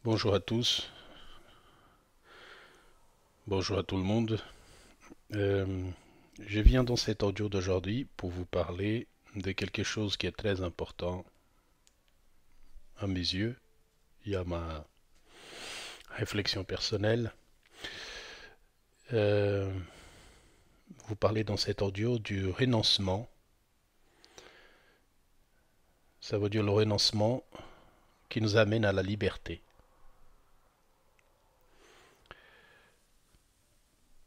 Bonjour à tous, bonjour à tout le monde. Euh, je viens dans cet audio d'aujourd'hui pour vous parler de quelque chose qui est très important à mes yeux et à ma réflexion personnelle. Euh, vous parlez dans cet audio du renoncement. Ça veut dire le renoncement qui nous amène à la liberté.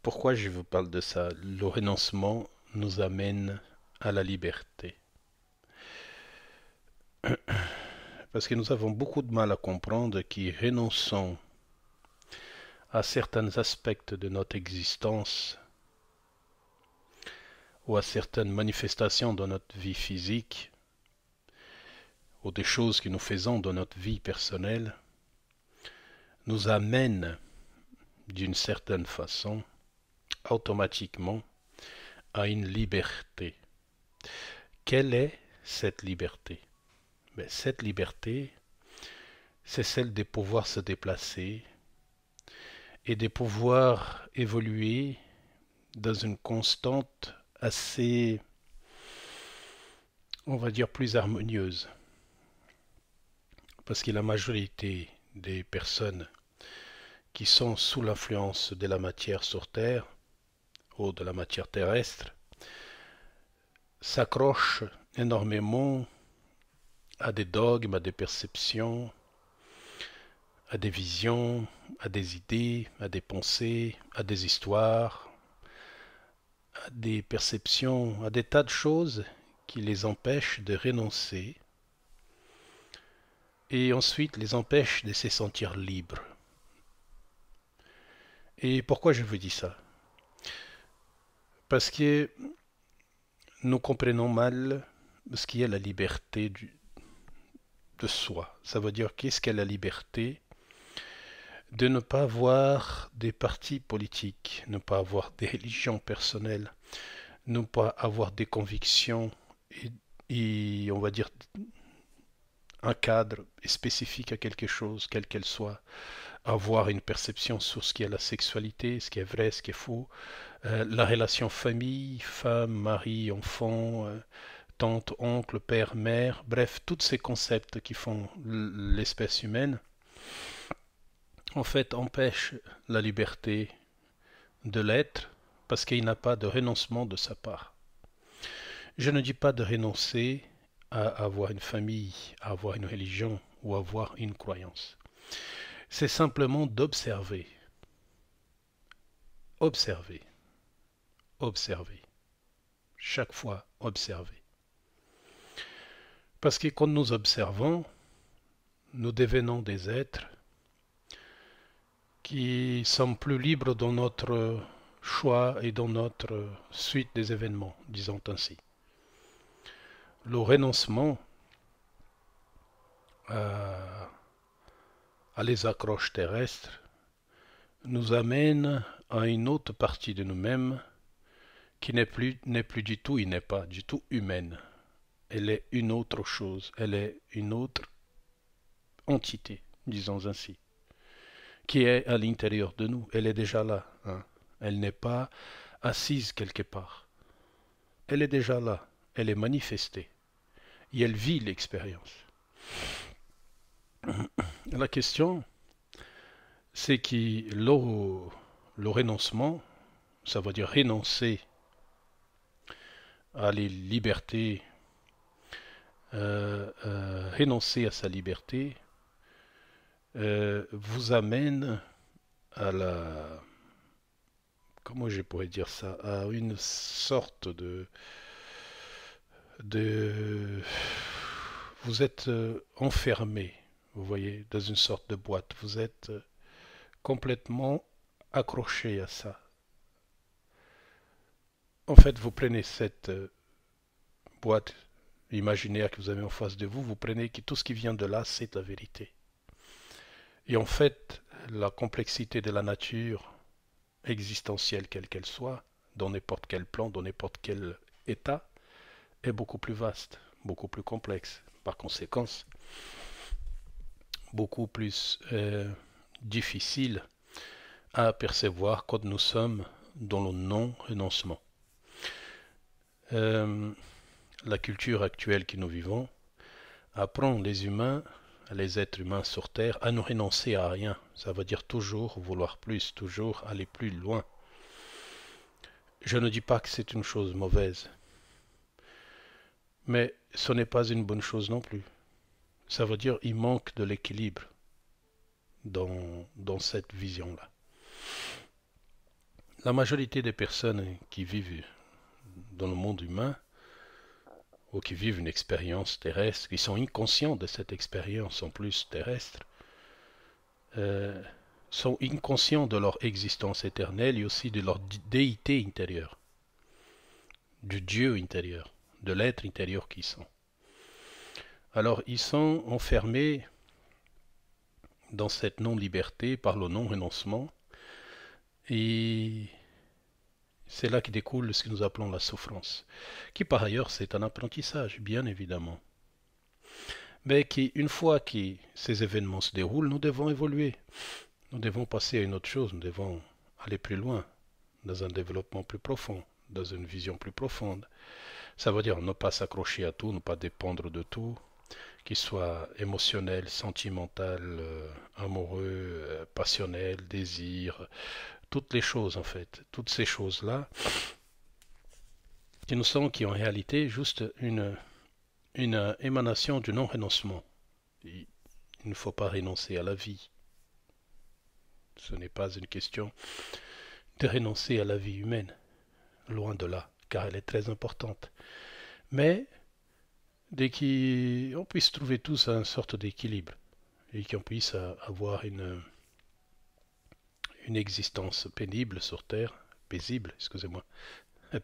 Pourquoi je vous parle de ça? Le renoncement nous amène à la liberté. Parce que nous avons beaucoup de mal à comprendre qu'en renonçant à certains aspects de notre existence ou à certaines manifestations de notre vie physique ou des choses que nous faisons dans notre vie personnelle nous amènent d'une certaine façon automatiquement à une liberté. Quelle est cette liberté? Cette liberté, c'est celle de pouvoir se déplacer et de pouvoir évoluer dans une constante assez, on va dire, plus harmonieuse. Parce que la majorité des personnes qui sont sous l'influence de la matière sur Terre ou de la matière terrestre s'accrochent énormément à des dogmes, à des perceptions, à des visions, à des idées, à des pensées, à des histoires, à des perceptions, à des tas de choses qui les empêchent de renoncer et ensuite les empêchent de se sentir libres. Et pourquoi je vous dis ça? Parce que nous comprenons mal ce qui est la liberté de soi. Ça veut dire qu'est-ce qu'est la liberté de ne pas avoir des partis politiques, ne pas avoir des religions personnelles, ne pas avoir des convictions et on va dire un cadre spécifique à quelque chose, quelle qu'elle soit, avoir une perception sur ce qui est la sexualité, ce qui est vrai, ce qui est faux, la relation famille, femme, mari, enfant, tante, oncle, père, mère, bref, tous ces concepts qui font l'espèce humaine, en fait, empêchent la liberté de l'être parce qu'il n'a pas de renoncement de sa part. Je ne dis pas de renoncer à avoir une famille, à avoir une religion ou à avoir une croyance. C'est simplement d'observer, observer, observer, chaque fois observer. Parce que quand nous observons, nous devenons des êtres qui sommes plus libres dans notre choix et dans notre suite des événements, disons ainsi. Le renoncement à les accroches terrestres nous amène à une autre partie de nous-mêmes qui n'est plus du tout, il n'est pas du tout humaine. Elle est une autre chose, elle est une autre entité, disons ainsi, qui est à l'intérieur de nous. Elle est déjà là. Hein. Elle n'est pas assise quelque part. Elle est déjà là. Elle est manifestée. Et elle vit l'expérience. La question, c'est que le renoncement, ça veut dire renoncer à les libertés, renoncer à sa liberté, vous amène à la, comment je pourrais dire ça, à une sorte de vous êtes enfermé, vous voyez, dans une sorte de boîte. Vous êtes complètement accroché à ça. En fait, vous prenez cette boîte imaginaire que vous avez en face de vous, vous prenez que tout ce qui vient de là, c'est la vérité. Et en fait, la complexité de la nature existentielle, quelle qu'elle soit, dans n'importe quel plan, dans n'importe quel état, est beaucoup plus vaste, beaucoup plus complexe. Par conséquent, beaucoup plus difficile à percevoir quand nous sommes dans le non-renoncement. La culture actuelle que nous vivons apprend les humains, les êtres humains sur Terre, à ne renoncer à rien. Ça veut dire toujours vouloir plus, toujours aller plus loin. Je ne dis pas que c'est une chose mauvaise, mais ce n'est pas une bonne chose non plus. Ça veut dire qu'il manque de l'équilibre dans cette vision-là. La majorité des personnes qui vivent dans le monde humain ou qui vivent une expérience terrestre, qui sont inconscients de cette expérience en plus terrestre, sont inconscients de leur existence éternelle et aussi de leur déité intérieure, du Dieu intérieur, de l'être intérieur qu'ils sont. Alors ils sont enfermés dans cette non-liberté par le non-renoncement et c'est là que découle ce que nous appelons la souffrance, qui par ailleurs c'est un apprentissage, bien évidemment. Mais qui, une fois que ces événements se déroulent, nous devons évoluer. Nous devons passer à une autre chose, nous devons aller plus loin, dans un développement plus profond, dans une vision plus profonde. Ça veut dire ne pas s'accrocher à tout, ne pas dépendre de tout, qu'il soit émotionnel, sentimental, amoureux, passionnel, désir, toutes les choses en fait, toutes ces choses-là, qui nous sont qui en réalité juste une émanation du non-renoncement. Il ne faut pas renoncer à la vie. Ce n'est pas une question de renoncer à la vie humaine, loin de là, car elle est très importante. Mais dès qu'on puisse trouver tous une sorte d'équilibre et qu'on puisse avoir une existence pénible sur Terre, paisible, excusez-moi,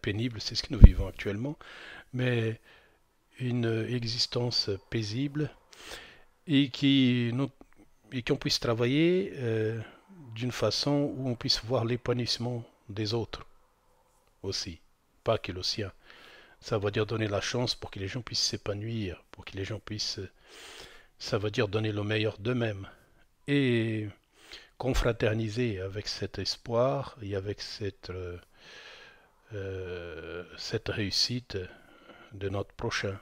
pénible, c'est ce que nous vivons actuellement, mais une existence paisible et qu'on puisse travailler d'une façon où on puisse voir l'épanouissement des autres aussi, pas que le sien. Ça veut dire donner la chance pour que les gens puissent s'épanouir, pour que les gens puissent... Ça veut dire donner le meilleur d'eux-mêmes. Et confraterniser avec cet espoir et avec cette réussite de notre prochain.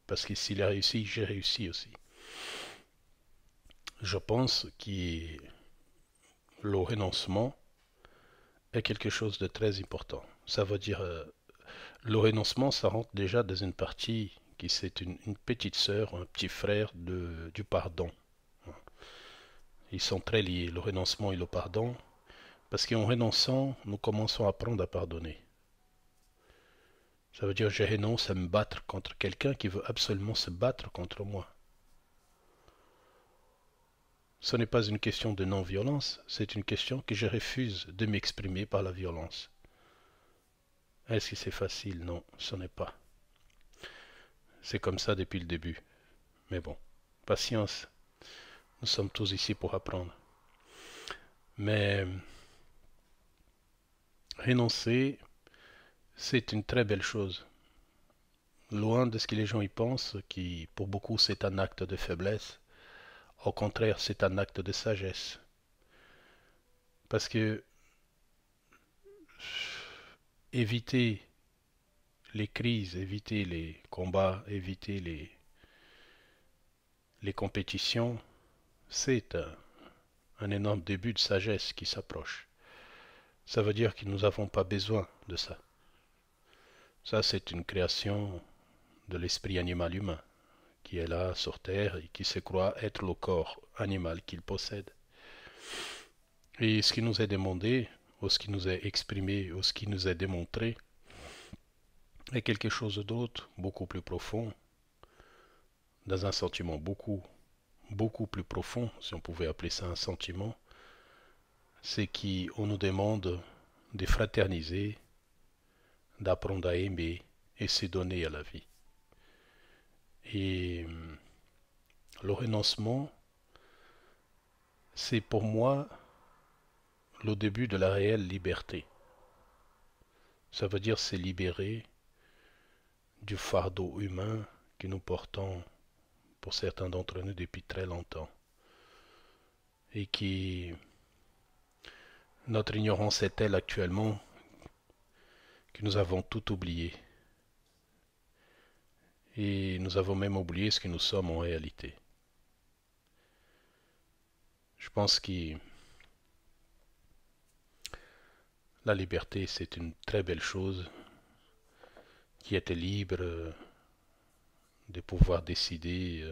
Parce que s'il a réussi, j'ai réussi aussi. Je pense que le renoncement est quelque chose de très important. Ça veut dire le renoncement, ça rentre déjà dans une partie qui c'est une petite sœur, un petit frère du pardon. Ils sont très liés, le renoncement et le pardon, parce qu'en renonçant, nous commençons à apprendre à pardonner. Ça veut dire que je renonce à me battre contre quelqu'un qui veut absolument se battre contre moi. Ce n'est pas une question de non-violence, c'est une question que je refuse de m'exprimer par la violence. Est-ce que c'est facile? Non, ce n'est pas. C'est comme ça depuis le début. Mais bon, patience. Nous sommes tous ici pour apprendre. Mais renoncer, c'est une très belle chose. Loin de ce que les gens y pensent, qui pour beaucoup c'est un acte de faiblesse. Au contraire, c'est un acte de sagesse. Parce que éviter les crises, éviter les combats, éviter les compétitions, c'est un énorme début de sagesse qui s'approche. Ça veut dire que nous n'avons pas besoin de ça. Ça, c'est une création de l'esprit animal humain, qui est là sur Terre et qui se croit être le corps animal qu'il possède. Et ce qui nous est demandé, ou ce qui nous est exprimé, ou ce qui nous est démontré, est quelque chose d'autre, beaucoup plus profond, dans un sentiment beaucoup plus profond, si on pouvait appeler ça un sentiment, c'est qu'on nous demande de fraterniser, d'apprendre à aimer et se donner à la vie. Et le renoncement, c'est pour moi le début de la réelle liberté. Ça veut dire se libérer du fardeau humain que nous portons pour certains d'entre nous depuis très longtemps. et qui, notre ignorance est telle actuellement que nous avons tout oublié. Et nous avons même oublié ce que nous sommes en réalité. Je pense que la liberté, c'est une très belle chose, qui était libre de pouvoir décider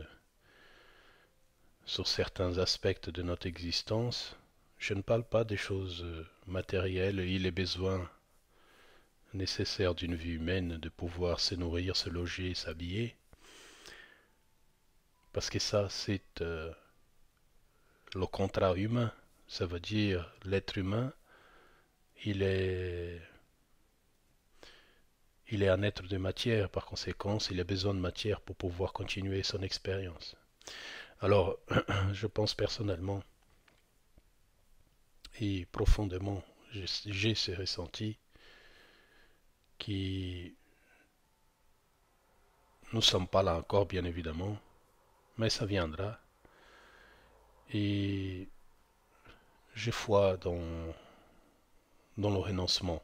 sur certains aspects de notre existence. Je ne parle pas des choses matérielles et les besoins nécessaires d'une vie humaine, de pouvoir se nourrir, se loger, s'habiller, parce que ça, c'est le contrat humain. Ça veut dire l'être humain, il est, il est un être de matière, par conséquent, il a besoin de matière pour pouvoir continuer son expérience. Alors, je pense personnellement et profondément, j'ai ce ressenti qui nous ne sommes pas là encore, bien évidemment, mais ça viendra. Et j'ai foi dans le renoncement.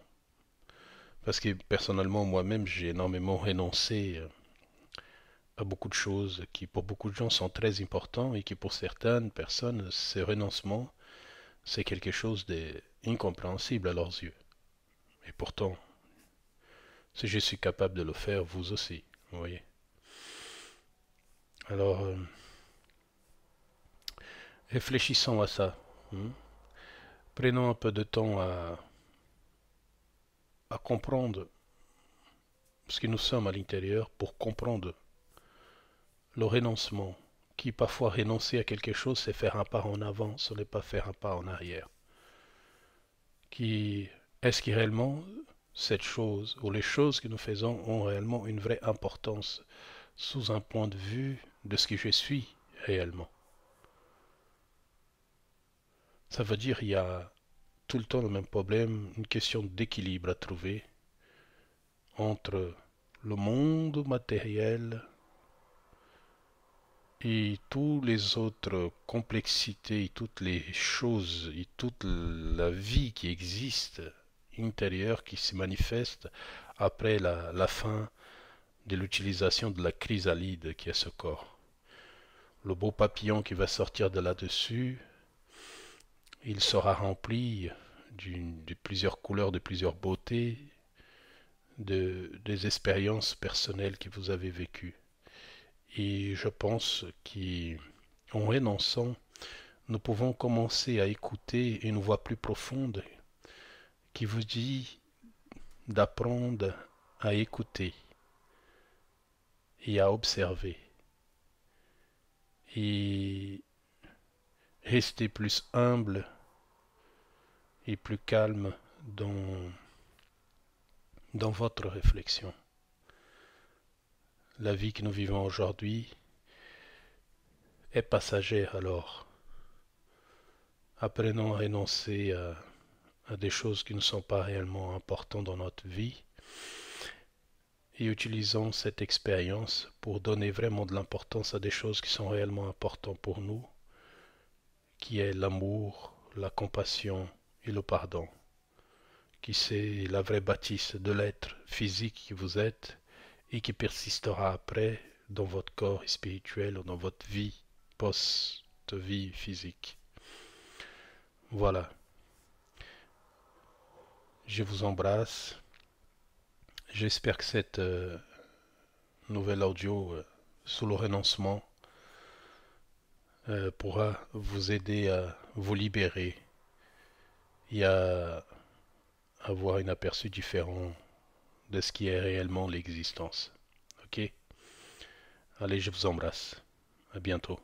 Parce que personnellement, moi-même, j'ai énormément renoncé à beaucoup de choses qui, pour beaucoup de gens, sont très importants et qui, pour certaines personnes, ce renoncement, c'est quelque chose d'incompréhensible à leurs yeux. Et pourtant, si je suis capable de le faire, vous aussi, vous voyez. Alors, réfléchissons à ça. Hein. Prenons un peu de temps à comprendre ce que nous sommes à l'intérieur pour comprendre le renoncement. Qui parfois renoncer à quelque chose, c'est faire un pas en avant, ce n'est pas faire un pas en arrière. Qui est-ce que réellement cette chose ou les choses que nous faisons ont réellement une vraie importance sous un point de vue de ce que je suis réellement? Ça veut dire qu'il y a tout le temps le même problème, une question d'équilibre à trouver entre le monde matériel et toutes les autres complexités, et toutes les choses, et toute la vie qui existe intérieure, qui se manifeste après la fin de l'utilisation de la chrysalide qui est ce corps. Le beau papillon qui va sortir de là-dessus, il sera rempli de plusieurs couleurs, de plusieurs beautés, des expériences personnelles que vous avez vécues. Et je pense qu'en renonçant, nous pouvons commencer à écouter une voix plus profonde qui vous dit d'apprendre à écouter et à observer et rester plus humble et plus calme dans votre réflexion. La vie que nous vivons aujourd'hui est passagère, alors apprenons à renoncer à des choses qui ne sont pas réellement importantes dans notre vie et utilisons cette expérience pour donner vraiment de l'importance à des choses qui sont réellement importantes pour nous, qui est l'amour, la compassion et le pardon, qui c'est la vraie bâtisse de l'être physique que vous êtes et qui persistera après dans votre corps spirituel ou dans votre vie post-vie physique. Voilà, je vous embrasse. J'espère que cette nouvelle audio sous le renoncement pourra vous aider à vous libérer et à avoir un aperçu différent de ce qui est réellement l'existence. Ok? Allez, je vous embrasse. À bientôt.